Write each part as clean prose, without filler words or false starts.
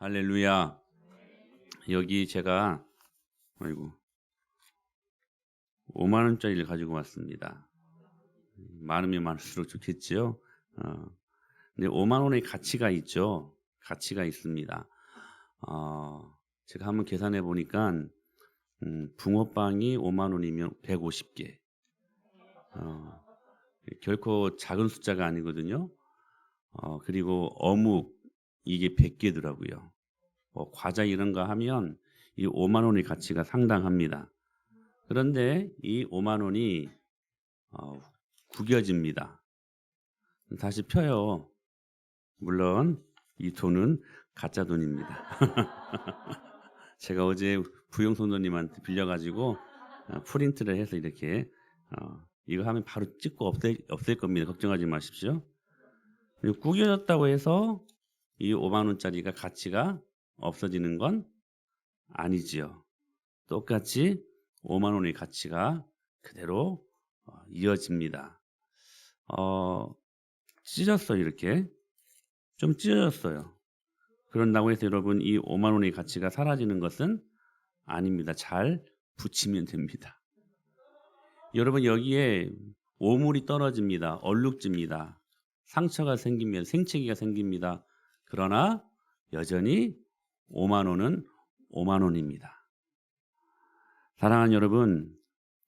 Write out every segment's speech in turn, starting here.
할렐루야. 여기 제가 5만 원짜리를 가지고 왔습니다. 많으면 많을수록 좋겠지요. 근데 5만 원의 가치가 있죠. 가치가 있습니다. 제가 한번 계산해 보니까 붕어빵이 5만 원이면 150개. 결코 작은 숫자가 아니거든요. 그리고 어묵 이게 100개더라고요. 과자 이런 거 하면 이 5만 원의 가치가 상당합니다. 그런데 이 5만 원이 구겨집니다. 다시 펴요. 물론 이 돈은 가짜 돈입니다. 제가 어제 부영선도님한테 빌려가지고 프린트를 해서 이렇게 이거 하면 바로 찍고 없앨 겁니다. 걱정하지 마십시오. 구겨졌다고 해서 이 5만 원짜리가 가치가 없어지는 건 아니지요. 똑같이 5만 원의 가치가 그대로 이어집니다. 찢었어요. 이렇게 좀 찢어졌어요. 그런다고 해서 여러분 이 5만 원의 가치가 사라지는 것은 아닙니다. 잘 붙이면 됩니다. 여러분 여기에 오물이 떨어집니다. 얼룩집니다. 상처가 생기면 생채기가 생깁니다. 그러나 여전히 5만 원은 5만 원입니다. 사랑하는 여러분,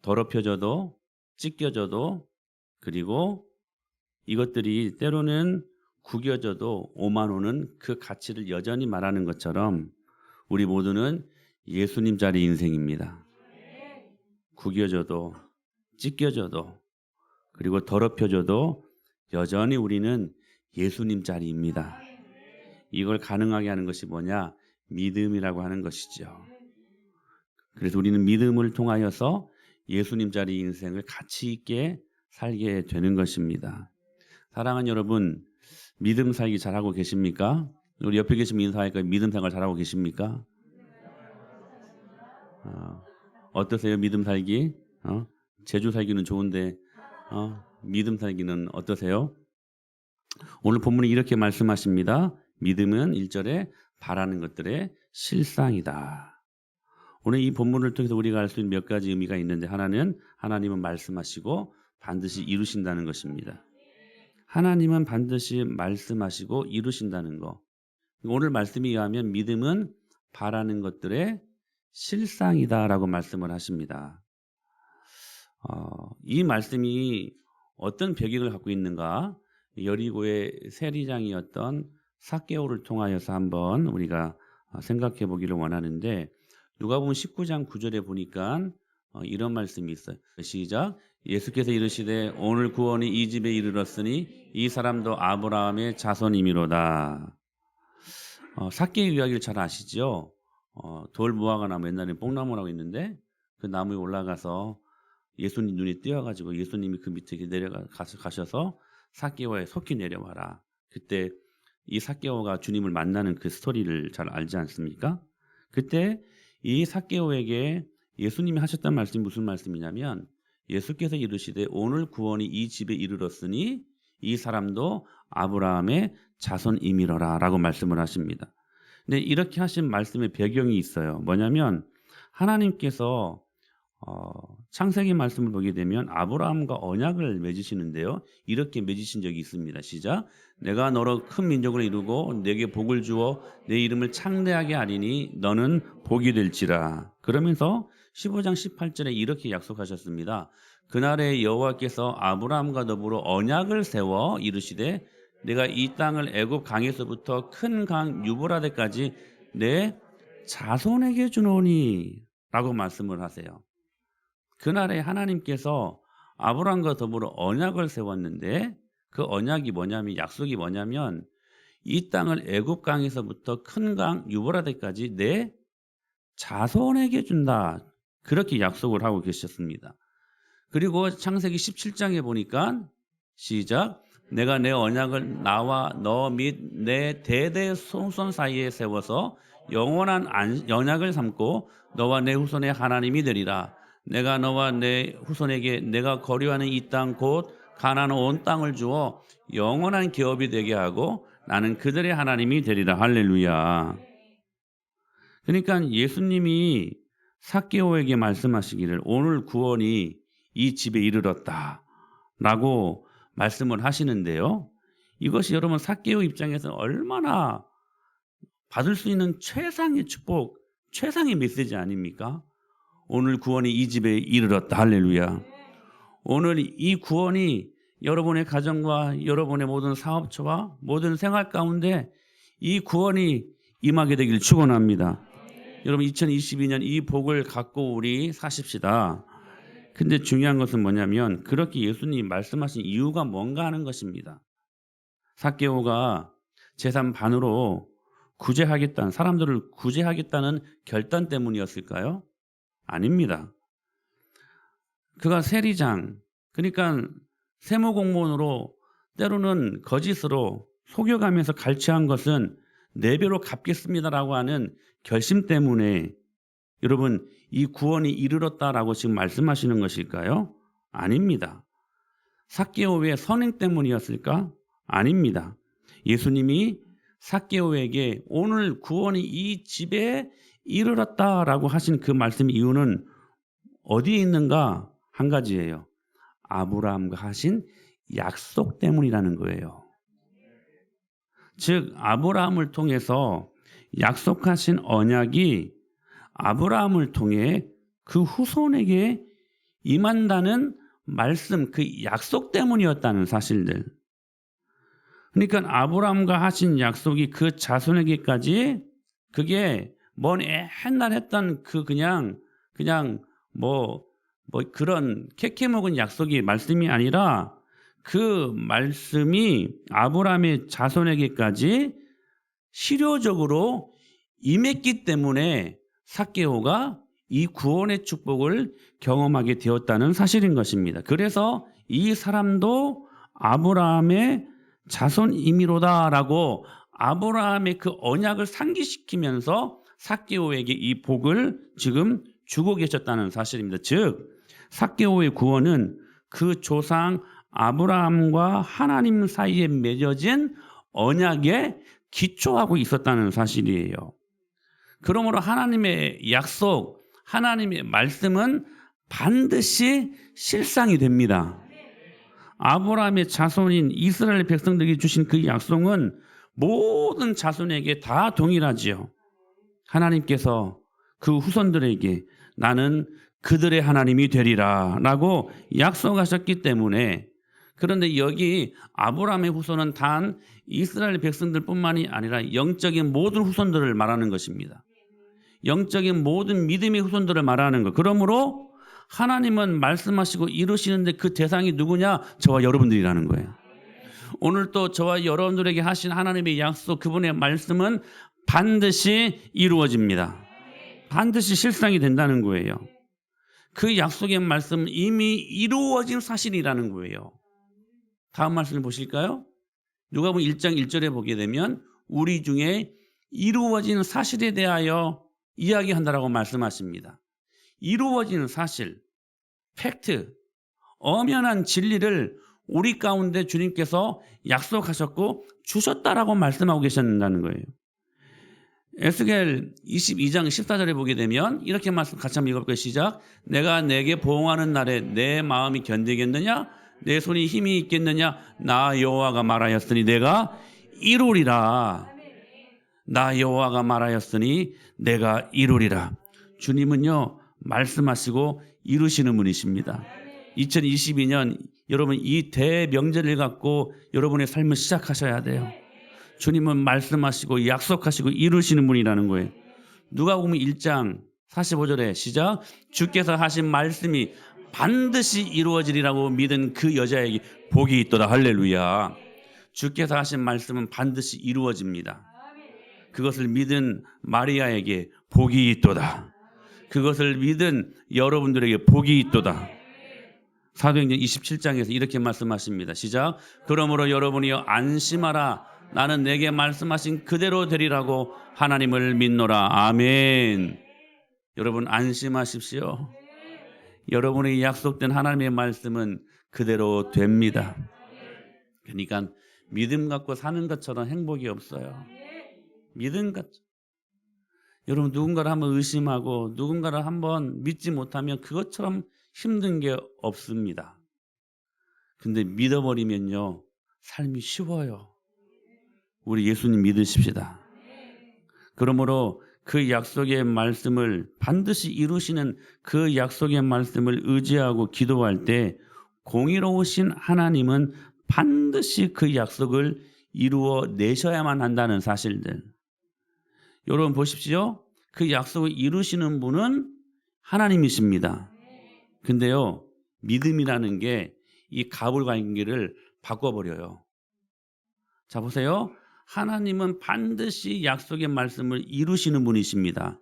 더럽혀져도 찢겨져도 그리고 이것들이 때로는 구겨져도 5만 원은 그 가치를 여전히 말하는 것처럼 우리 모두는 예수님 자리 인생입니다. 구겨져도 찢겨져도 그리고 더럽혀져도 여전히 우리는 예수님 자리입니다. 이걸 가능하게 하는 것이 뭐냐? 믿음이라고 하는 것이죠. 그래서 우리는 믿음을 통하여서 예수님 자리 인생을 가치 있게 살게 되는 것입니다. 사랑하는 여러분, 믿음 살기 잘하고 계십니까? 우리 옆에 계시면 인사할까요? 믿음 생활 잘하고 계십니까? 어떠세요? 믿음 살기? 제주 살기는 좋은데 믿음 살기는 어떠세요? 오늘 본문이 이렇게 말씀하십니다. 믿음은 1절에 바라는 것들의 실상이다. 오늘 이 본문을 통해서 우리가 알 수 있는 몇 가지 의미가 있는데 하나는 하나님은 말씀하시고 반드시 이루신다는 것입니다. 하나님은 반드시 말씀하시고 이루신다는 것. 오늘 말씀에 의하면 믿음은 바라는 것들의 실상이다라고 말씀을 하십니다. 이 말씀이 어떤 배경을 갖고 있는가? 여리고의 세리장이었던 삭개오를 통하여서 한번 우리가 생각해 보기를 원하는데 누가복음 19장 9절에 보니까 이런 말씀이 있어요. 시작. 예수께서 이르시되 오늘 구원이 이 집에 이르렀으니 이 사람도 아브라함의 자손이미로다. 삭개의 이야기를 잘 아시죠? 돌 무화과 나무 옛날에 뽕나무라고 있는데 그 나무에 올라가서 예수님 눈이 띄어가지고 예수님이 그 밑에 가셔서 삭개오에 속히 내려와라. 그때 이 삭개오가 주님을 만나는 그 스토리를 잘 알지 않습니까? 그때 이 삭개오에게 예수님이 하셨던 말씀이 무슨 말씀이냐면 예수께서 이르시되 오늘 구원이 이 집에 이르렀으니 이 사람도 아브라함의 자손이미러라 라고 말씀을 하십니다. 근데 이렇게 하신 말씀의 배경이 있어요. 뭐냐면 하나님께서 창세기 말씀을 보게 되면 아브라함과 언약을 맺으시는데요. 이렇게 맺으신 적이 있습니다. 시작. 내가 너로 큰 민족을 이루고 내게 복을 주어 내 이름을 창대하게 하리니 너는 복이 될지라. 그러면서 15장 18절에 이렇게 약속하셨습니다. 그날에 여호와께서 아브라함과 더불어 언약을 세워 이르시되 내가 이 땅을 애굽 강에서부터 큰 강 유브라데까지 내 자손에게 주노니 라고 말씀을 하세요. 그날에 하나님께서 아브라함과 더불어 언약을 세웠는데 그 언약이 뭐냐면 약속이 뭐냐면 이 땅을 애굽 강에서부터 큰 강 유브라데까지 내 자손에게 준다. 그렇게 약속을 하고 계셨습니다. 그리고 창세기 17장에 보니까 시작. 내가 내 언약을 나와 너 및 내 대대 후손 사이에 세워서 영원한 언약을 삼고 너와 내 후손의 하나님이 되리라. 내가 너와 내 후손에게 내가 거류하는 이 땅 곧 가나안 온 땅을 주어 영원한 기업이 되게 하고 나는 그들의 하나님이 되리라. 할렐루야. 그러니까 예수님이 삭개오에게 말씀하시기를 오늘 구원이 이 집에 이르렀다라고 말씀을 하시는데요. 이것이 여러분 삭개오 입장에서는 얼마나 받을 수 있는 최상의 축복, 최상의 메시지 아닙니까? 오늘 구원이 이 집에 이르렀다. 할렐루야. 오늘 이 구원이 여러분의 가정과 여러분의 모든 사업처와 모든 생활 가운데 이 구원이 임하게 되길 축원합니다. 여러분 2022년 이 복을 갖고 우리 사십시다. 근데 중요한 것은 뭐냐면 그렇게 예수님이 말씀하신 이유가 뭔가 하는 것입니다. 삭개오가 재산 반으로 구제하겠다는, 사람들을 구제하겠다는 결단 때문이었을까요? 아닙니다. 그가 세리장, 그러니까 세무공무원으로 때로는 거짓으로 속여가면서 갈취한 것은 4배로 갚겠습니다라고 하는 결심 때문에 여러분 이 구원이 이르렀다라고 지금 말씀하시는 것일까요? 아닙니다. 삭개오의 선행 때문이었을까? 아닙니다. 예수님이 삭개오에게 오늘 구원이 이 집에 이르렀다라고 하신 그 말씀 이유는 어디에 있는가? 한 가지예요. 아브라함과 하신 약속 때문이라는 거예요. 즉 아브라함을 통해서 약속하신 언약이 아브라함을 통해 그 후손에게 임한다는 말씀, 그 약속 때문이었다는 사실들. 그러니까 아브라함과 하신 약속이 그 자손에게까지 그게 먼 옛날 했던 그 그냥 뭐 그런 캐캐 먹은 약속이 말씀이 아니라 그 말씀이 아브라함의 자손에게까지 실효적으로 임했기 때문에 삭개오가 이 구원의 축복을 경험하게 되었다는 사실인 것입니다. 그래서 이 사람도 아브라함의 자손임이로다라고 아브라함의 그 언약을 상기시키면서 삭개오에게 이 복을 지금 주고 계셨다는 사실입니다. 즉 삭개오의 구원은 그 조상 아브라함과 하나님 사이에 맺어진 언약에 기초하고 있었다는 사실이에요. 그러므로 하나님의 약속, 하나님의 말씀은 반드시 실상이 됩니다. 아브라함의 자손인 이스라엘 백성들에게 주신 그 약속은 모든 자손에게 다 동일하지요. 하나님께서 그 후손들에게 나는 그들의 하나님이 되리라 라고 약속하셨기 때문에, 그런데 여기 아브라함의 후손은 단 이스라엘 백성들뿐만이 아니라 영적인 모든 후손들을 말하는 것입니다. 영적인 모든 믿음의 후손들을 말하는 것. 그러므로 하나님은 말씀하시고 이루시는데 그 대상이 누구냐? 저와 여러분들이라는 거예요. 오늘 또 저와 여러분들에게 하신 하나님의 약속, 그분의 말씀은 반드시 이루어집니다. 반드시 실상이 된다는 거예요. 그 약속의 말씀은 이미 이루어진 사실이라는 거예요. 다음 말씀을 보실까요? 누가복음 1장 1절에 보게 되면 우리 중에 이루어진 사실에 대하여 이야기한다라고 말씀하십니다. 이루어진 사실, 팩트, 엄연한 진리를 우리 가운데 주님께서 약속하셨고 주셨다라고 말씀하고 계신다는 거예요. 에스겔 22장 14절에 보게 되면 이렇게 말씀 같이 한번 읽어볼까요? 시작. 내가 내게 보응하는 날에 내 마음이 견디겠느냐? 내 손이 힘이 있겠느냐? 나 여호와가 말하였으니 내가 이루리라. 나 여호와가 말하였으니 내가 이루리라. 주님은요 말씀하시고 이루시는 분이십니다. 2022년 여러분 이 대명절을 갖고 여러분의 삶을 시작하셔야 돼요. 주님은 말씀하시고 약속하시고 이루시는 분이라는 거예요. 누가복음 1장 45절에 시작. 주께서 하신 말씀이 반드시 이루어지리라고 믿은 그 여자에게 복이 있도다. 할렐루야. 주께서 하신 말씀은 반드시 이루어집니다. 그것을 믿은 마리아에게 복이 있도다. 그것을 믿은 여러분들에게 복이 있도다. 사도행전 27장에서 이렇게 말씀하십니다. 시작. 그러므로 여러분이여 안심하라. 나는 내게 말씀하신 그대로 되리라고 하나님을 믿노라. 아멘. 여러분 안심하십시오. 여러분의 약속된 하나님의 말씀은 그대로 됩니다. 그러니까 믿음 갖고 사는 것처럼 행복이 없어요. 믿음 갖고 여러분 누군가를 한번 의심하고 누군가를 한번 믿지 못하면 그것처럼 힘든 게 없습니다. 근데 믿어버리면요 삶이 쉬워요. 우리 예수님 믿으십시다. 그러므로 그 약속의 말씀을 반드시 이루시는 그 약속의 말씀을 의지하고 기도할 때 공의로우신 하나님은 반드시 그 약속을 이루어 내셔야만 한다는 사실들. 여러분 보십시오. 그 약속을 이루시는 분은 하나님이십니다. 근데요, 믿음이라는 게 이 가불관계를 바꿔버려요. 자, 보세요. 하나님은 반드시 약속의 말씀을 이루시는 분이십니다.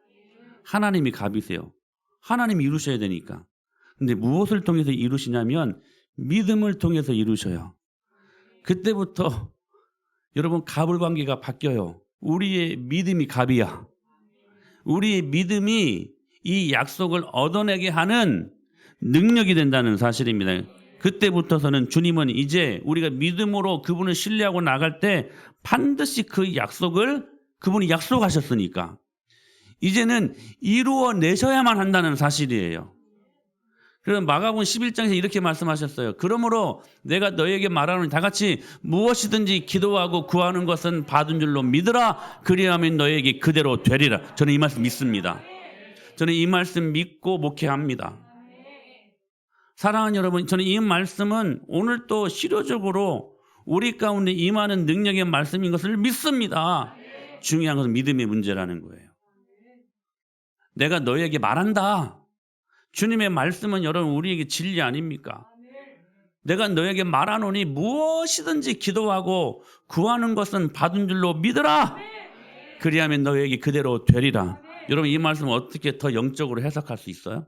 하나님이 갑이세요. 하나님이 이루셔야 되니까. 근데 무엇을 통해서 이루시냐면 믿음을 통해서 이루셔요. 그때부터 여러분 가불관계가 바뀌어요. 우리의 믿음이 갑이야. 우리의 믿음이 이 약속을 얻어내게 하는 능력이 된다는 사실입니다. 그때부터서는 주님은 이제 우리가 믿음으로 그분을 신뢰하고 나갈 때 반드시 그 약속을 그분이 약속하셨으니까 이제는 이루어내셔야만 한다는 사실이에요. 그래서 마가복음 11장에서 이렇게 말씀하셨어요. 그러므로 내가 너에게 말하노니 다 같이 무엇이든지 기도하고 구하는 것은 받은 줄로 믿으라. 그리하면 너에게 그대로 되리라. 저는 이 말씀 믿습니다. 저는 이 말씀 믿고 목회합니다. 사랑하는 여러분, 저는 이 말씀은 오늘 또 실효적으로 우리 가운데 임하는 능력의 말씀인 것을 믿습니다. 중요한 것은 믿음의 문제라는 거예요. 내가 너에게 말한다. 주님의 말씀은 여러분 우리에게 진리 아닙니까? 내가 너에게 말하노니 무엇이든지 기도하고 구하는 것은 받은 줄로 믿으라. 그리하면 너에게 그대로 되리라. 여러분 이 말씀을 어떻게 더 영적으로 해석할 수 있어요?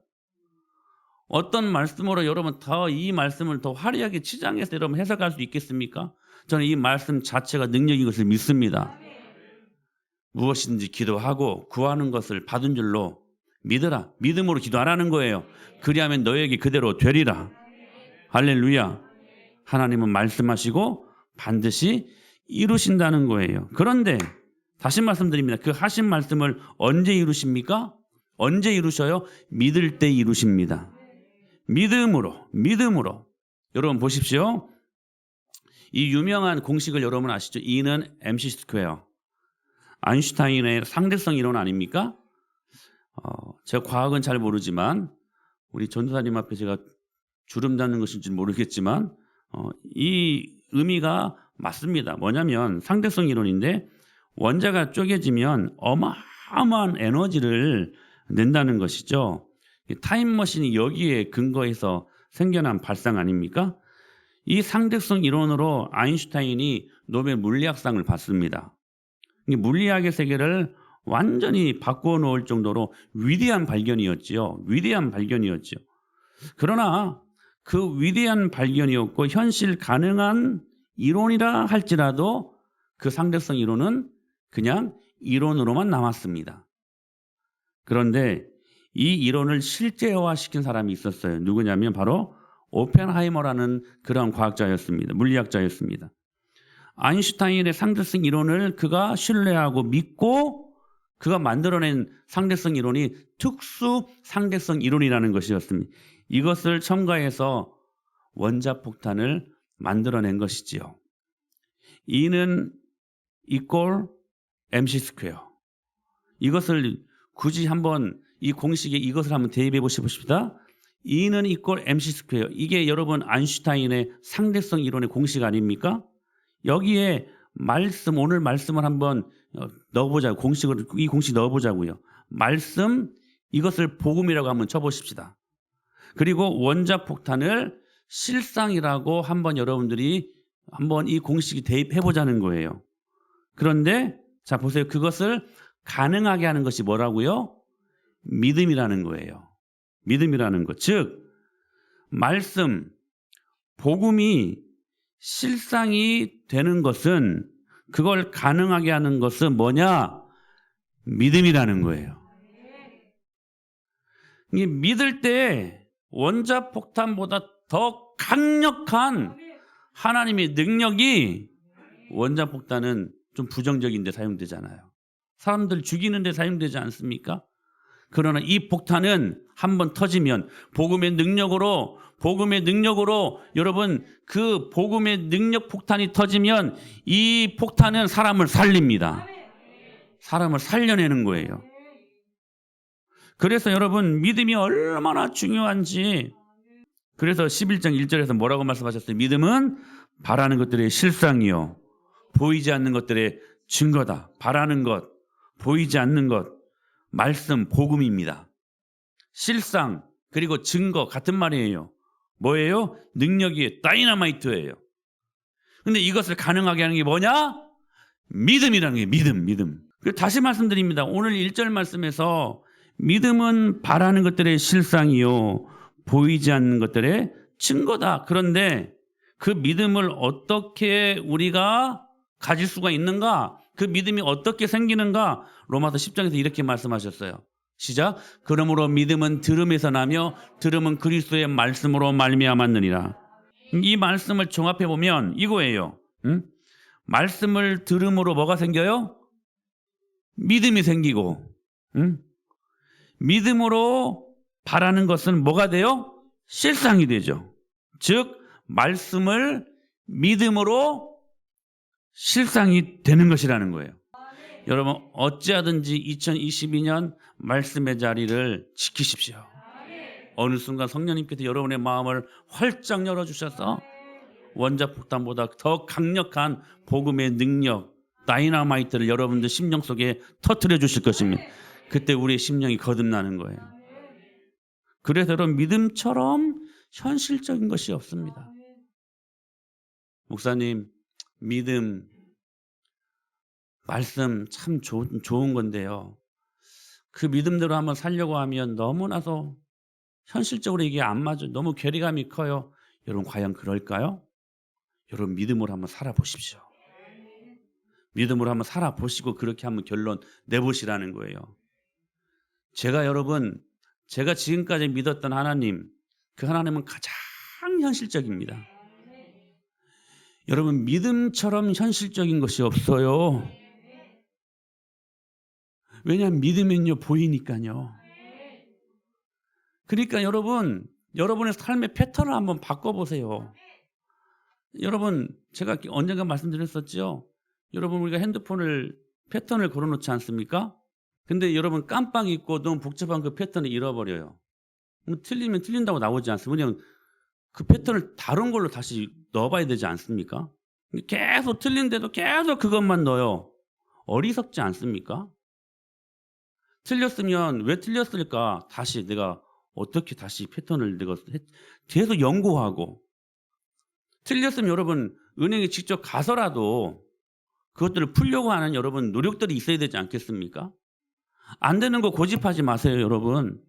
어떤 말씀으로 여러분 더 이 말씀을 더 화려하게 치장해서 여러분 해석할 수 있겠습니까? 저는 이 말씀 자체가 능력인 것을 믿습니다. 무엇이든지 기도하고 구하는 것을 받은 줄로 믿으라. 믿음으로 기도하라는 거예요. 그리하면 너에게 그대로 되리라. 할렐루야. 하나님은 말씀하시고 반드시 이루신다는 거예요. 그런데 다시 말씀드립니다. 그 하신 말씀을 언제 이루십니까? 언제 이루셔요? 믿을 때 이루십니다. 믿음으로. 여러분 보십시오. 이 유명한 공식을 여러분 아시죠? E는 MC 스퀘어. 아인슈타인의 상대성 이론 아닙니까? 제가 과학은 잘 모르지만 우리 전도사님 앞에 제가 주름 잡는 것인지 모르겠지만 이 의미가 맞습니다. 뭐냐면 상대성 이론인데 원자가 쪼개지면 어마어마한 에너지를 낸다는 것이죠. 타임머신이 여기에 근거해서 생겨난 발상 아닙니까? 이 상대성 이론으로 아인슈타인이 노벨 물리학상을 받습니다. 물리학의 세계를 완전히 바꾸어 놓을 정도로 위대한 발견이었지요. 그러나 그 위대한 발견이었고 현실 가능한 이론이라 할지라도 그 상대성 이론은 그냥 이론으로만 남았습니다. 그런데 이 이론을 실제화시킨 사람이 있었어요. 누구냐면 바로 오펜하이머라는 그런 과학자였습니다. 물리학자였습니다. 아인슈타인의 상대성 이론을 그가 신뢰하고 믿고 그가 만들어낸 상대성 이론이 특수 상대성 이론이라는 것이었습니다. 이것을 첨가해서 원자폭탄을 만들어낸 것이지요. E는 equal mc 스퀘어. 이것을 굳이 한번 이 공식에 이것을 한번 대입해 보십시다. E는 equal mc 스퀘어. 이게 여러분 아인슈타인의 상대성 이론의 공식 아닙니까? 여기에 오늘 말씀을 한번 넣어보자고 이 공식 넣어보자고요. 말씀 이것을 복음이라고 한번 쳐보십시다. 그리고 원자폭탄을 실상이라고 한번 여러분들이 한번 이 공식에 대입해보자는 거예요. 그런데 자 보세요. 그것을 가능하게 하는 것이 뭐라고요? 믿음이라는 거예요. 믿음이라는 것. 즉 말씀, 복음이 실상이 되는 것은 그걸 가능하게 하는 것은 뭐냐? 믿음이라는 거예요. 이 믿을 때 원자폭탄보다 더 강력한 하나님의 능력이 원자폭탄은 좀 부정적인데 사용되잖아요. 사람들 죽이는 데 사용되지 않습니까? 그러나 이 폭탄은 한번 터지면 복음의 능력으로 여러분 그 복음의 능력 폭탄이 터지면 이 폭탄은 사람을 살립니다. 사람을 살려내는 거예요. 그래서 여러분 믿음이 얼마나 중요한지 그래서 11장 1절에서 뭐라고 말씀하셨어요? 믿음은 바라는 것들의 실상이요 보이지 않는 것들의 증거다. 바라는 것, 보이지 않는 것, 말씀, 복음입니다. 실상 그리고 증거 같은 말이에요. 뭐예요? 능력이 다이너마이트예요. 근데 이것을 가능하게 하는 게 뭐냐? 믿음이라는 게 믿음. 다시 말씀드립니다. 오늘 1절 말씀에서 믿음은 바라는 것들의 실상이요 보이지 않는 것들의 증거다. 그런데 그 믿음을 어떻게 우리가 가질 수가 있는가? 그 믿음이 어떻게 생기는가? 로마서 10장에서 이렇게 말씀하셨어요. 시작. 그러므로 믿음은 들음에서 나며 들음은 그리스도의 말씀으로 말미암았느니라. 이 말씀을 종합해 보면 이거예요. 말씀을 들음으로 뭐가 생겨요? 믿음이 생기고 믿음으로 바라는 것은 뭐가 돼요? 실상이 되죠. 즉 말씀을 믿음으로 실상이 되는 것이라는 거예요. 여러분 어찌하든지 2022년 말씀의 자리를 지키십시오. 어느 순간 성령님께서 여러분의 마음을 활짝 열어주셔서 원자폭탄보다 더 강력한 복음의 능력 다이너마이트를 여러분들 심령 속에 터뜨려 주실 것입니다. 그때 우리의 심령이 거듭나는 거예요. 그래서 여러분 믿음처럼 현실적인 것이 없습니다. 목사님 믿음 말씀 참 좋은 건데요. 그 믿음대로 한번 살려고 하면 너무나도 현실적으로 이게 안 맞아요. 너무 괴리감이 커요. 여러분 과연 그럴까요? 여러분 믿음으로 한번 살아보십시오. 믿음으로 한번 살아보시고 그렇게 한번 결론 내보시라는 거예요. 제가 지금까지 믿었던 하나님, 그 하나님은 가장 현실적입니다. 여러분 믿음처럼 현실적인 것이 없어요. 왜냐하면 믿으면요 보이니까요. 그러니까 여러분의 삶의 패턴을 한번 바꿔보세요. 여러분 제가 언젠가 말씀드렸었죠. 여러분 우리가 핸드폰을 패턴을 걸어놓지 않습니까? 근데 여러분 깜빡 잊고 너무 복잡한 그 패턴을 잃어버려요. 틀리면 틀린다고 나오지 않습니까? 왜냐하면 그 패턴을 다른 걸로 다시 넣어봐야 되지 않습니까? 계속 틀린데도 계속 그것만 넣어요. 어리석지 않습니까? 틀렸으면 왜 틀렸을까? 다시 내가 어떻게 다시 패턴을 내가 계속 연구하고 틀렸으면 여러분 은행에 직접 가서라도 그것들을 풀려고 하는 여러분 노력들이 있어야 되지 않겠습니까? 안 되는 거 고집하지 마세요, 여러분.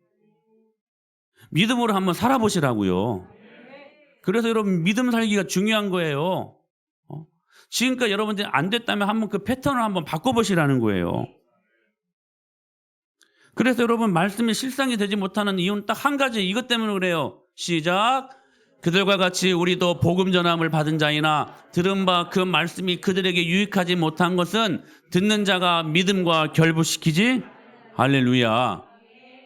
믿음으로 한번 살아보시라고요. 그래서 여러분 믿음 살기가 중요한 거예요. 지금까지 여러분들이 안 됐다면 한번 그 패턴을 한번 바꿔보시라는 거예요. 그래서 여러분 말씀이 실상이 되지 못하는 이유는 딱 한 가지 이것 때문에 그래요. 시작. 그들과 같이 우리도 복음 전함을 받은 자이나 들은 바 그 말씀이 그들에게 유익하지 못한 것은 듣는 자가 믿음과 결부시키지 할렐루야.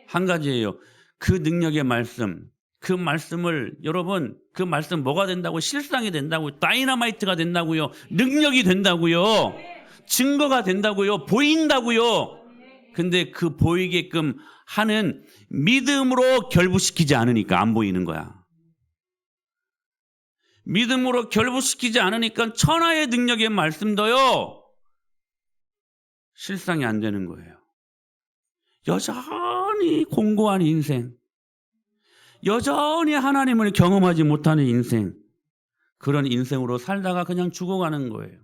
한 가지예요. 그 능력의 말씀, 그 말씀을 여러분 그 말씀 뭐가 된다고? 실상이 된다고요. 다이너마이트가 된다고요. 능력이 된다고요. 증거가 된다고요. 보인다고요. 근데 그 보이게끔 하는 믿음으로 결부시키지 않으니까 안 보이는 거야. 믿음으로 결부시키지 않으니까 천하의 능력의 말씀도요 실상이 안 되는 거예요. 여전히 공고한 인생, 여전히 하나님을 경험하지 못하는 인생, 그런 인생으로 살다가 그냥 죽어가는 거예요.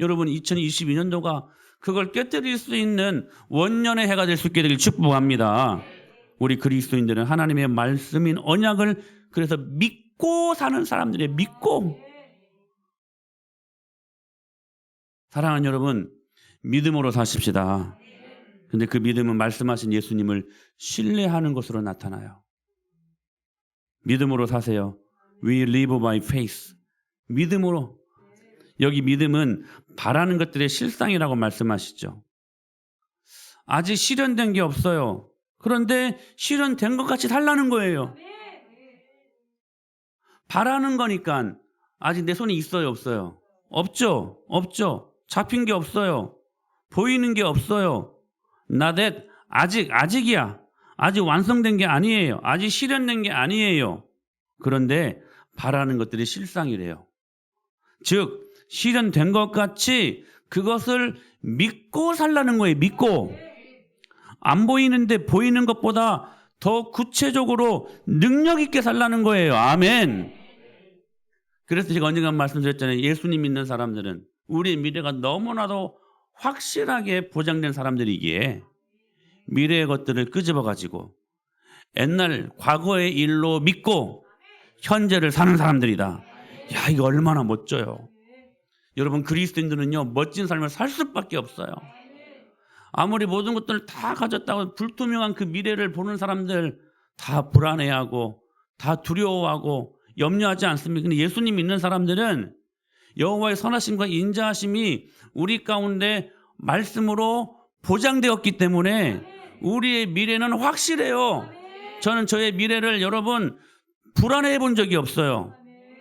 여러분 2022년도가 그걸 깨뜨릴 수 있는 원년의 해가 될 수 있게 되길 축복합니다. 우리 그리스도인들은 하나님의 말씀인 언약을 그래서 믿고 사는 사람들이에요. 믿고. 사랑하는 여러분, 믿음으로 사십시다. 근데 그 믿음은 말씀하신 예수님을 신뢰하는 것으로 나타나요. 믿음으로 사세요. We live by faith. 믿음으로. 여기 믿음은 바라는 것들의 실상이라고 말씀하시죠. 아직 실현된 게 없어요. 그런데 실현된 것 같이 살라는 거예요. 바라는 거니까 아직 내 손에 있어요, 없어요? 없죠. 없죠. 잡힌 게 없어요. 보이는 게 없어요. 나댓 아직이야. 아직 완성된 게 아니에요. 아직 실현된 게 아니에요. 그런데 바라는 것들이 실상이래요. 즉 실현된 것 같이 그것을 믿고 살라는 거예요. 믿고. 안 보이는데 보이는 것보다 더 구체적으로 능력 있게 살라는 거예요. 아멘. 그래서 제가 언젠가 말씀드렸잖아요. 예수님 믿는 사람들은 우리의 미래가 너무나도 확실하게 보장된 사람들이기에 미래의 것들을 끄집어가지고 옛날 과거의 일로 믿고 현재를 사는 사람들이다. 야, 이거 얼마나 멋져요. 여러분, 그리스도인들은요 멋진 삶을 살 수밖에 없어요. 아무리 모든 것들을 다 가졌다고 불투명한 그 미래를 보는 사람들 다 불안해하고 다 두려워하고 염려하지 않습니까? 근데 예수님 믿는 사람들은 여호와의 선하심과 인자하심이 우리 가운데 말씀으로 보장되었기 때문에 우리의 미래는 확실해요. 저는 저의 미래를 여러분 불안해해 본 적이 없어요.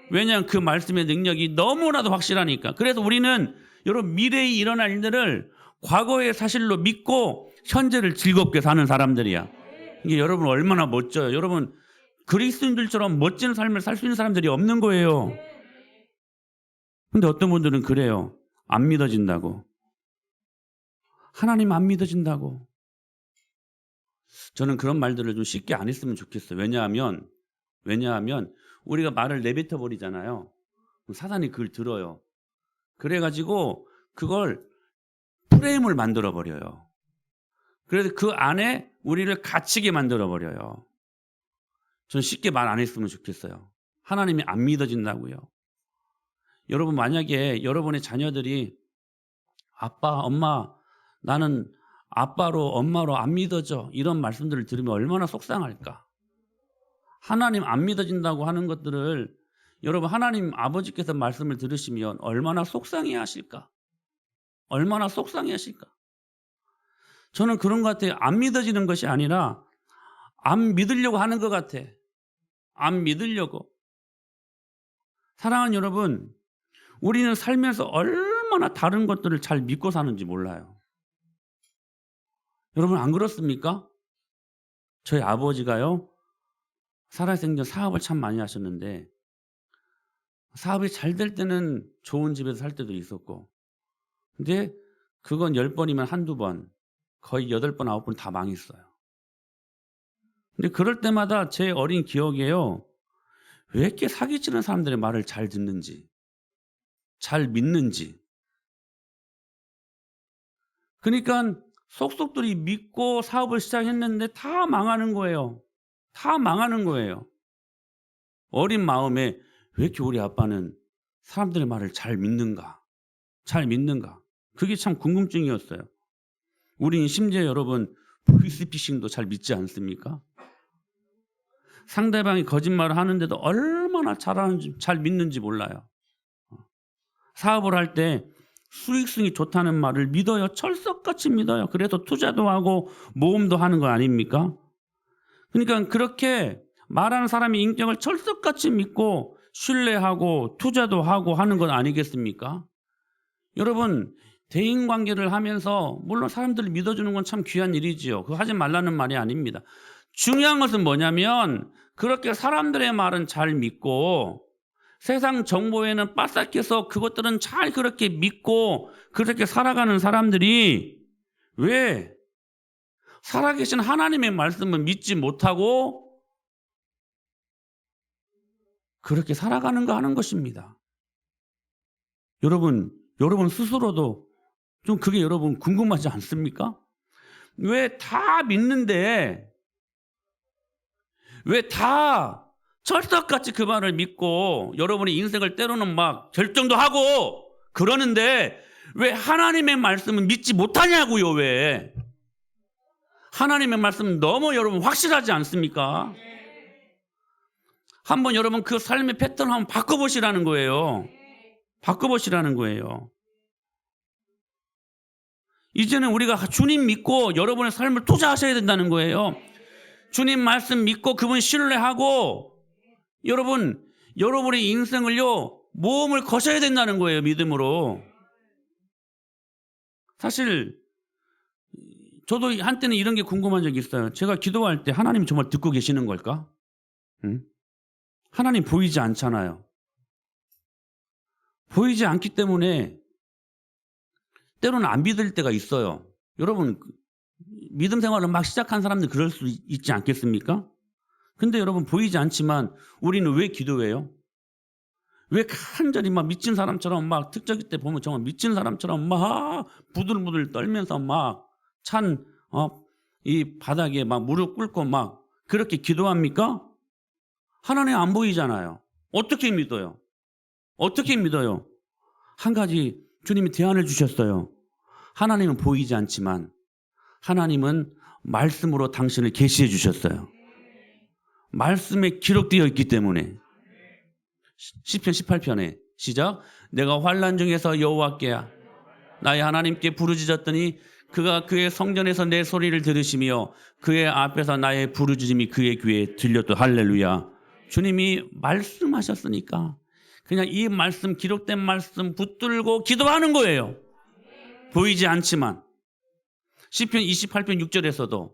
왜냐하면 그 말씀의 능력이 너무나도 확실하니까. 그래서 우리는 여러분 미래에 일어날 일들을 과거의 사실로 믿고 현재를 즐겁게 사는 사람들이야. 이게 여러분 얼마나 멋져요. 여러분 그리스도인들처럼 멋진 삶을 살 수 있는 사람들이 없는 거예요. 근데 어떤 분들은 그래요. 안 믿어진다고. 하나님 안 믿어진다고. 저는 그런 말들을 좀 쉽게 안 했으면 좋겠어요. 왜냐하면 우리가 말을 내뱉어 버리잖아요. 사단이 그걸 들어요. 그래가지고 그걸 프레임을 만들어 버려요. 그래서 그 안에 우리를 갇히게 만들어 버려요. 저는 쉽게 말 안 했으면 좋겠어요. 하나님이 안 믿어진다고요. 여러분 만약에 여러분의 자녀들이 아빠, 엄마, 나는 아빠로 엄마로 안 믿어져 이런 말씀들을 들으면 얼마나 속상할까. 하나님 안 믿어진다고 하는 것들을 여러분 하나님 아버지께서 말씀을 들으시면 얼마나 속상해 하실까. 얼마나 속상해 하실까. 저는 그런 것 같아요. 안 믿어지는 것이 아니라 안 믿으려고 하는 것 같아. 안 믿으려고. 사랑하는 여러분, 우리는 살면서 얼마나 다른 것들을 잘 믿고 사는지 몰라요. 여러분 안 그렇습니까? 저희 아버지가요. 살아생전 사업을 참 많이 하셨는데 사업이 잘 될 때는 좋은 집에서 살 때도 있었고 근데 그건 10번이면 한두 번, 거의 8번, 9번 다 망했어요. 근데 그럴 때마다 제 어린 기억에요. 왜 이렇게 사기치는 사람들의 말을 잘 듣는지, 잘 믿는지. 그러니까 속속들이 믿고 사업을 시작했는데 다 망하는 거예요. 다 망하는 거예요. 어린 마음에 왜 이렇게 우리 아빠는 사람들의 말을 잘 믿는가? 잘 믿는가? 그게 참 궁금증이었어요. 우리는 심지어 여러분 보이스피싱도 잘 믿지 않습니까? 상대방이 거짓말을 하는데도 얼마나 잘하는지 잘 믿는지 몰라요. 사업을 할 때 수익성이 좋다는 말을 믿어요. 철석같이 믿어요. 그래서 투자도 하고 모험도 하는 거 아닙니까? 그러니까 그렇게 말하는 사람의 인격을 철석같이 믿고 신뢰하고 투자도 하고 하는 건 아니겠습니까? 여러분 대인관계를 하면서 물론 사람들을 믿어주는 건 참 귀한 일이지요. 그거 하지 말라는 말이 아닙니다. 중요한 것은 뭐냐면 그렇게 사람들의 말은 잘 믿고 세상 정보에는 빠삭해서 그것들은 잘 그렇게 믿고 그렇게 살아가는 사람들이 왜 살아계신 하나님의 말씀을 믿지 못하고 그렇게 살아가는가 하는 것입니다. 여러분 스스로도 좀 그게 여러분 궁금하지 않습니까? 왜 다 믿는데 왜 다 철석같이 그 말을 믿고 여러분의 인생을 때로는 막 결정도 하고 그러는데 왜 하나님의 말씀은 믿지 못하냐고요. 왜 하나님의 말씀은 너무 여러분 확실하지 않습니까? 한번 여러분 그 삶의 패턴을 한번 바꿔보시라는 거예요. 바꿔보시라는 거예요. 이제는 우리가 주님 믿고 여러분의 삶을 투자하셔야 된다는 거예요. 주님 말씀 믿고 그분 신뢰하고 여러분의 인생을요, 모험을 거셔야 된다는 거예요, 믿음으로. 사실 저도 한때는 이런 게 궁금한 적이 있어요. 제가 기도할 때 하나님이 정말 듣고 계시는 걸까? 응? 하나님 보이지 않잖아요. 보이지 않기 때문에 때로는 안 믿을 때가 있어요. 여러분, 믿음 생활을 막 시작한 사람들 그럴 수 있지 않겠습니까? 근데 여러분, 보이지 않지만 우리는 왜 기도해요? 왜 간절히 막 미친 사람처럼 막 특적일 때 보면 정말 미친 사람처럼 막 부들부들 떨면서 막 이 바닥에 막 무릎 꿇고 막 그렇게 기도합니까? 하나님 안 보이잖아요. 어떻게 믿어요? 어떻게 믿어요? 한 가지 주님이 대안을 주셨어요. 하나님은 보이지 않지만 하나님은 말씀으로 당신을 계시해 주셨어요. 말씀에 기록되어 있기 때문에. 시편 18편에 시작. 내가 환난 중에서 여호와께 나의 하나님께 부르짖었더니 그가 그의 성전에서 내 소리를 들으시며 그의 앞에서 나의 부르짖음이 그의 귀에 들렸다. 할렐루야. 주님이 말씀하셨으니까 그냥 이 말씀, 기록된 말씀 붙들고 기도하는 거예요. 보이지 않지만. 시편 28편 6절에서도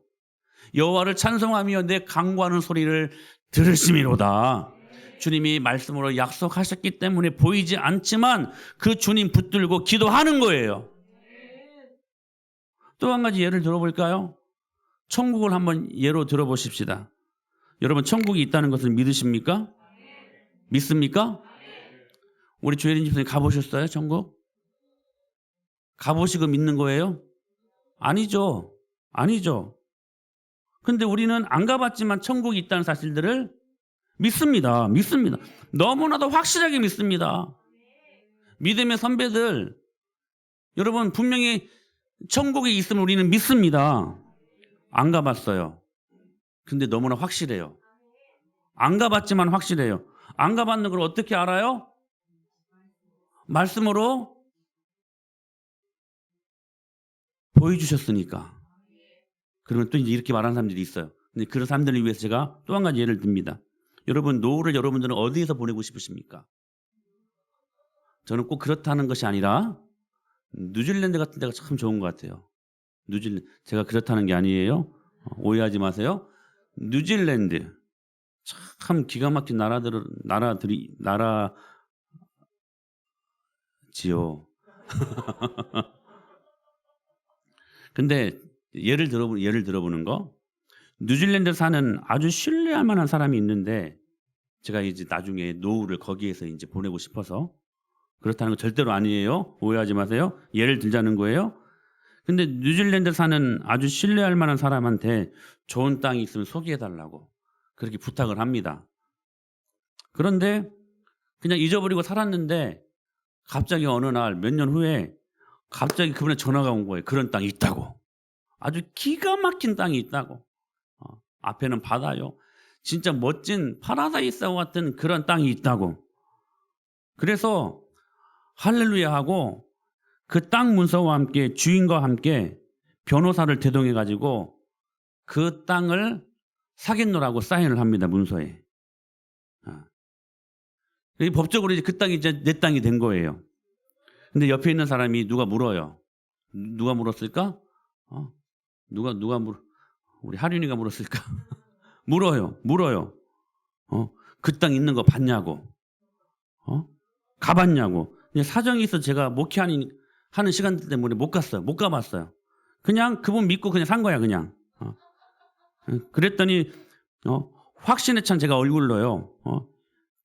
여호와를 찬송하며 내 강구하는 소리를 들으심이로다. 주님이 말씀으로 약속하셨기 때문에 보이지 않지만 그 주님 붙들고 기도하는 거예요. 또 한 가지 예를 들어볼까요? 천국을 한번 예로 들어보십시다. 여러분, 천국이 있다는 것을 믿으십니까? 믿습니까? 우리 조혜린 집사님 가보셨어요? 천국? 가보시고 믿는 거예요? 아니죠. 아니죠. 근데 우리는 안 가봤지만 천국이 있다는 사실들을 믿습니다. 믿습니다. 너무나도 확실하게 믿습니다. 믿음의 선배들, 여러분 분명히 천국에 있으면 우리는 믿습니다. 안 가봤어요. 근데 너무나 확실해요. 안 가봤지만 확실해요. 안 가봤는 걸 어떻게 알아요? 말씀으로 보여주셨으니까. 그러면 또 이제 이렇게 말하는 사람들이 있어요. 근데 그런 사람들을 위해서 제가 또 한 가지 예를 듭니다. 여러분, 노후를 여러분들은 어디에서 보내고 싶으십니까? 저는 꼭 그렇다는 것이 아니라 뉴질랜드 같은 데가 참 좋은 것 같아요. 뉴질랜드. 제가 그렇다는 게 아니에요. 오해하지 마세요. 뉴질랜드. 참 기가 막힌 나라지요. 근데 예를 들어보는 거. 뉴질랜드 사는 아주 신뢰할 만한 사람이 있는데 제가 이제 나중에 노후를 거기에서 이제 보내고 싶어서 그렇다는 거 절대로 아니에요. 오해하지 마세요. 예를 들자는 거예요. 근데 뉴질랜드 사는 아주 신뢰할 만한 사람한테 좋은 땅이 있으면 소개해달라고 그렇게 부탁을 합니다. 그런데 그냥 잊어버리고 살았는데 갑자기 어느 날 몇 년 후에 갑자기 그분의 전화가 온 거예요. 그런 땅이 있다고. 아주 기가 막힌 땅이 있다고. 앞에는 바다요. 진짜 멋진 파라다이스와 같은 그런 땅이 있다고. 그래서 할렐루야 하고 그 땅 문서와 함께 주인과 함께 변호사를 대동해가지고 그 땅을 사겠노라고 사인을 합니다. 문서에. 법적으로 이제 그 땅이 이제 내 땅이 된 거예요. 근데 옆에 있는 사람이 누가 물어요. 누가 물었을까? 우리 하륜이가 물었을까? 물어요. 그 땅 있는 거 봤냐고. 가봤냐고. 사정이 있어 제가 목회하는 시간 때문에 못 갔어요. 못 가봤어요. 그냥 그분 믿고 그냥 산 거야, 그냥. 그랬더니, 확신에 찬 제가 얼굴로요.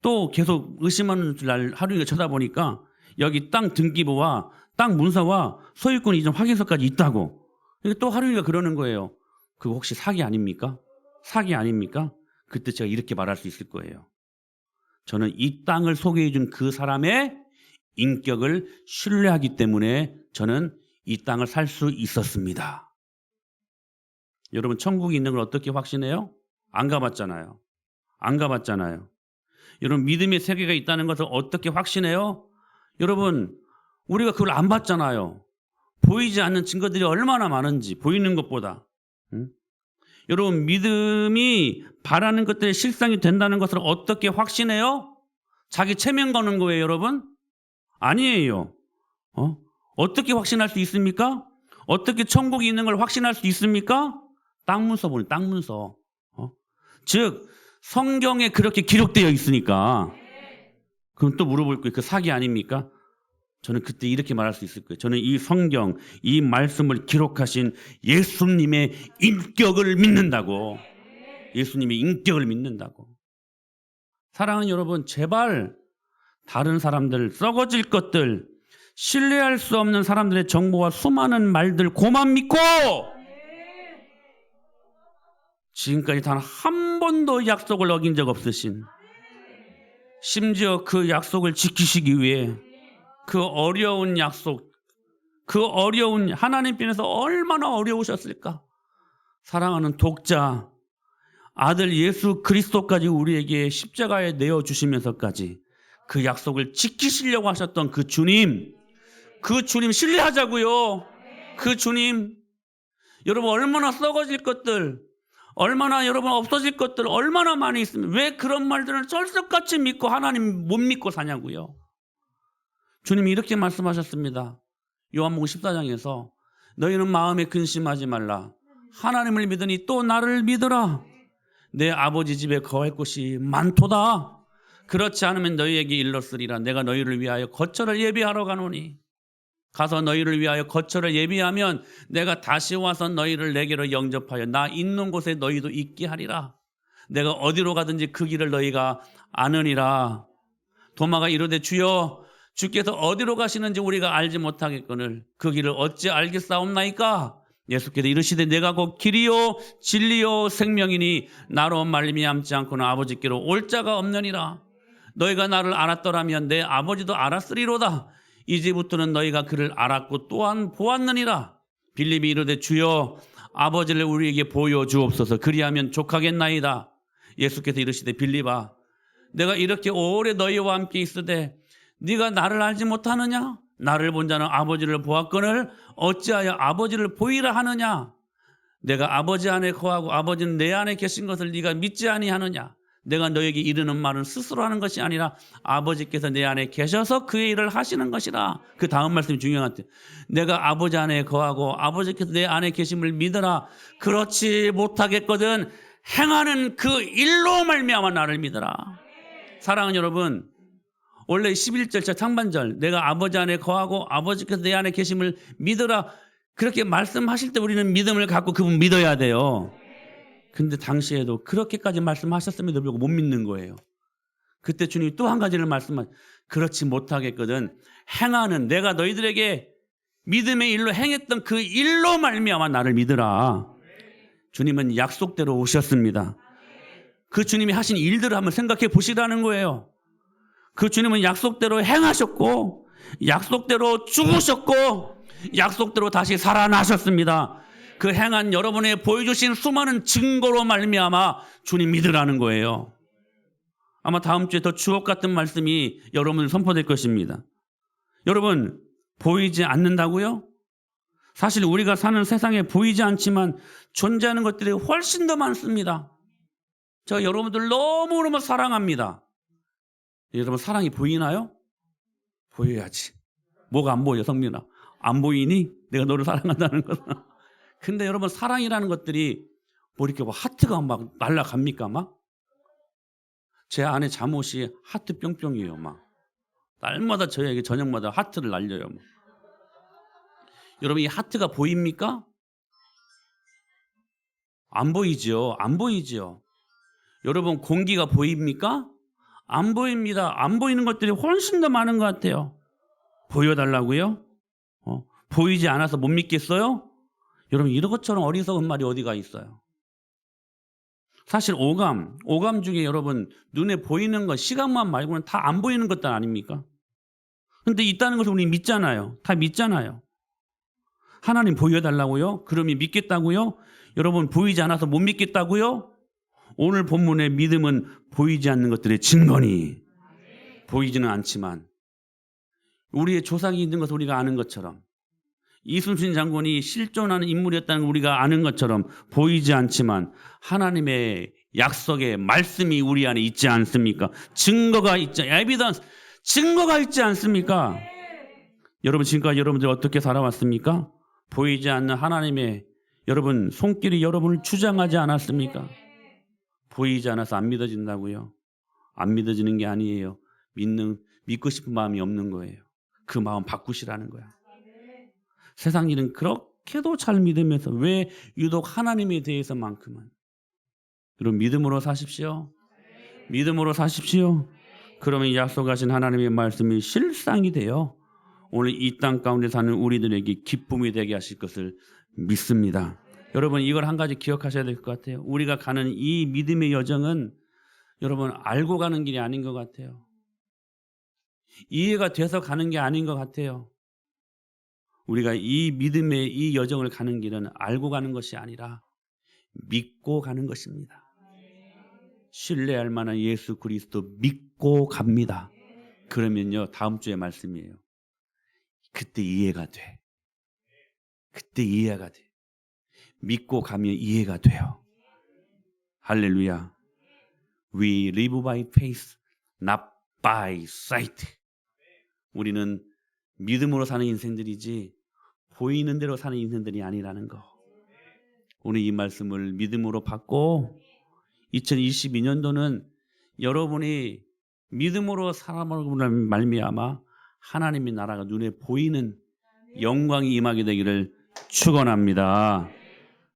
또 계속 의심하는 날 하루이가 쳐다보니까 여기 땅 등기부와 땅 문서와 소유권 이전 확인서까지 있다고. 또 하루이가 그러는 거예요. 그거 혹시 사기 아닙니까? 사기 아닙니까? 그때 제가 이렇게 말할 수 있을 거예요. 저는 이 땅을 소개해 준 그 사람의 인격을 신뢰하기 때문에 저는 이 땅을 살 수 있었습니다. 여러분, 천국이 있는 걸 어떻게 확신해요? 안 가봤잖아요. 여러분, 믿음의 세계가 있다는 것을 어떻게 확신해요? 여러분, 우리가 그걸 안 봤잖아요. 보이지 않는 증거들이 얼마나 많은지, 보이는 것보다. 응? 여러분, 믿음이 바라는 것들의 실상이 된다는 것을 어떻게 확신해요? 자기 체면 거는 거예요, 여러분? 아니에요. 어떻게 확신할 수 있습니까? 어떻게 천국이 있는 걸 확신할 수 있습니까? 땅문서 보니 땅문서. 즉 성경에 그렇게 기록되어 있으니까. 그럼 또 물어볼 거예요. 그 사기 아닙니까? 저는 그때 이렇게 말할 수 있을 거예요. 저는 이 성경, 이 말씀을 기록하신 예수님의 인격을 믿는다고. 예수님의 인격을 믿는다고. 사랑하는 여러분, 제발 다른 사람들, 썩어질 것들, 신뢰할 수 없는 사람들의 정보와 수많은 말들 고만 믿고 지금까지 단 한 번도 약속을 어긴 적 없으신, 심지어 그 약속을 지키시기 위해 그 어려운 약속, 그 어려운 하나님 편에서 얼마나 어려우셨을까. 사랑하는 독자, 아들 예수 그리스도까지 우리에게 십자가에 내어주시면서까지 그 약속을 지키시려고 하셨던 그 주님 신뢰하자고요. 그 주님. 여러분, 얼마나 썩어질 것들, 얼마나 여러분 없어질 것들 얼마나 많이 있으면 왜 그런 말들을 쩔썩같이 믿고 하나님 못 믿고 사냐고요. 주님이 이렇게 말씀하셨습니다. 요한복음 14장에서 너희는 마음에 근심하지 말라. 하나님을 믿으니 또 나를 믿으라. 내 아버지 집에 거할 곳이 많도다. 그렇지 않으면 너희에게 일렀으리라. 내가 너희를 위하여 거처를 예비하러 가노니 가서 너희를 위하여 거처를 예비하면 내가 다시 와서 너희를 내게로 영접하여 나 있는 곳에 너희도 있게 하리라. 내가 어디로 가든지 그 길을 너희가 아느니라. 도마가 이르되 주여 주께서 어디로 가시는지 우리가 알지 못하겠거늘 그 길을 어찌 알겠사옵나이까. 예수께서 이르시되 내가 곧 길이요 진리요 생명이니 나로 말미암지 않고는 아버지께로 올 자가 없느니라. 너희가 나를 알았더라면 내 아버지도 알았으리로다. 이제부터는 너희가 그를 알았고 또한 보았느니라. 빌립이 이르되 주여 아버지를 우리에게 보여주옵소서. 그리하면 족하겠나이다. 예수께서 이르시되 빌립아 내가 이렇게 오래 너희와 함께 있으되 네가 나를 알지 못하느냐? 나를 본 자는 아버지를 보았거늘 어찌하여 아버지를 보이라 하느냐? 내가 아버지 안에 거하고 아버지는 내 안에 계신 것을 네가 믿지 아니하느냐? 내가 너에게 이르는 말은 스스로 하는 것이 아니라 아버지께서 내 안에 계셔서 그의 일을 하시는 것이라. 그 다음 말씀이 중요한데 내가 아버지 안에 거하고 아버지께서 내 안에 계심을 믿으라. 그렇지 못하겠거든 행하는 그 일로 말미암아 나를 믿으라. 사랑하는 여러분, 원래 11절 상반절 내가 아버지 안에 거하고 아버지께서 내 안에 계심을 믿으라 그렇게 말씀하실 때 우리는 믿음을 갖고 그분 믿어야 돼요. 근데 당시에도 그렇게까지 말씀하셨음에도 불구하고 못 믿는 거예요. 그때 주님이 또 한 가지를 그렇지 못하겠거든 행하는 내가 너희들에게 믿음의 일로 행했던 그 일로 말미암아 나를 믿으라. 주님은 약속대로 오셨습니다. 그 주님이 하신 일들을 한번 생각해 보시라는 거예요. 그 주님은 약속대로 행하셨고 약속대로 죽으셨고 약속대로 다시 살아나셨습니다. 그 행한 여러분의 보여주신 수많은 증거로 말미암아 주님 믿으라는 거예요. 아마 다음 주에 더 주옥 같은 말씀이 여러분을 선포될 것입니다. 여러분, 보이지 않는다고요? 사실 우리가 사는 세상에 보이지 않지만 존재하는 것들이 훨씬 더 많습니다. 제가 여러분들 너무너무 사랑합니다. 여러분 사랑이 보이나요? 보여야지. 뭐가 안 보여, 성민아? 안 보이니? 내가 너를 사랑한다는 거다. 근데 여러분 사랑이라는 것들이 뭐 이렇게 뭐 하트가 막 날아갑니까? 막? 제 아내 잠옷이 하트 뿅뿅이에요. 막 날마다 저에게 저녁마다 하트를 날려요. 막. 여러분 이 하트가 보입니까? 안 보이죠. 안 보이죠. 여러분 공기가 보입니까? 안 보입니다. 안 보이는 것들이 훨씬 더 많은 것 같아요. 보여달라고요? 보이지 않아서 못 믿겠어요? 여러분 이런 것처럼 어리석은 말이 어디가 있어요? 사실 오감 중에 여러분 눈에 보이는 것, 시각만 말고는 다 안 보이는 것들 아닙니까? 근데 있다는 것을 우리 믿잖아요. 다 믿잖아요. 하나님 보여달라고요? 그러면 믿겠다고요? 여러분 보이지 않아서 못 믿겠다고요? 오늘 본문의 믿음은 보이지 않는 것들의 증거니 보이지는 않지만 우리의 조상이 있는 것을 우리가 아는 것처럼 이순신 장군이 실존하는 인물이었다는 걸 우리가 아는 것처럼 보이지 않지만 하나님의 약속의 말씀이 우리 안에 있지 않습니까? 증거가 있지, 에비던스, 증거가 있지 않습니까? 여러분 지금까지 여러분들 어떻게 살아왔습니까? 보이지 않는 하나님의 여러분 손길이 여러분을 주장하지 않았습니까? 보이지 않아서 안 믿어진다고요? 안 믿어지는 게 아니에요. 믿고 싶은 마음이 없는 거예요. 그 마음 바꾸시라는 거야. 세상 일은 그렇게도 잘 믿으면서 왜 유독 하나님에 대해서만큼은? 여러분 믿음으로 사십시오. 믿음으로 사십시오. 그러면 이 약속하신 하나님의 말씀이 실상이 돼요. 오늘 이 땅 가운데 사는 우리들에게 기쁨이 되게 하실 것을 믿습니다. 여러분 이걸 한 가지 기억하셔야 될 것 같아요. 우리가 가는 이 믿음의 여정은 여러분 알고 가는 길이 아닌 것 같아요. 이해가 돼서 가는 게 아닌 것 같아요. 우리가 이 믿음의 이 여정을 가는 길은 알고 가는 것이 아니라 믿고 가는 것입니다. 신뢰할 만한 예수 그리스도 믿고 갑니다. 그러면요 다음 주에 말씀이에요. 그때 이해가 돼. 그때 이해가 돼. 믿고 가면 이해가 돼요. 할렐루야. We live by faith, not by sight. 우리는 믿음으로 사는 인생들이지 보이는 대로 사는 인생들이 아니라는 거. 오늘 이 말씀을 믿음으로 받고 2022년도는 여러분이 믿음으로 살아가는 말미암아 하나님의 나라가 눈에 보이는 영광이 임하게 되기를 축원합니다.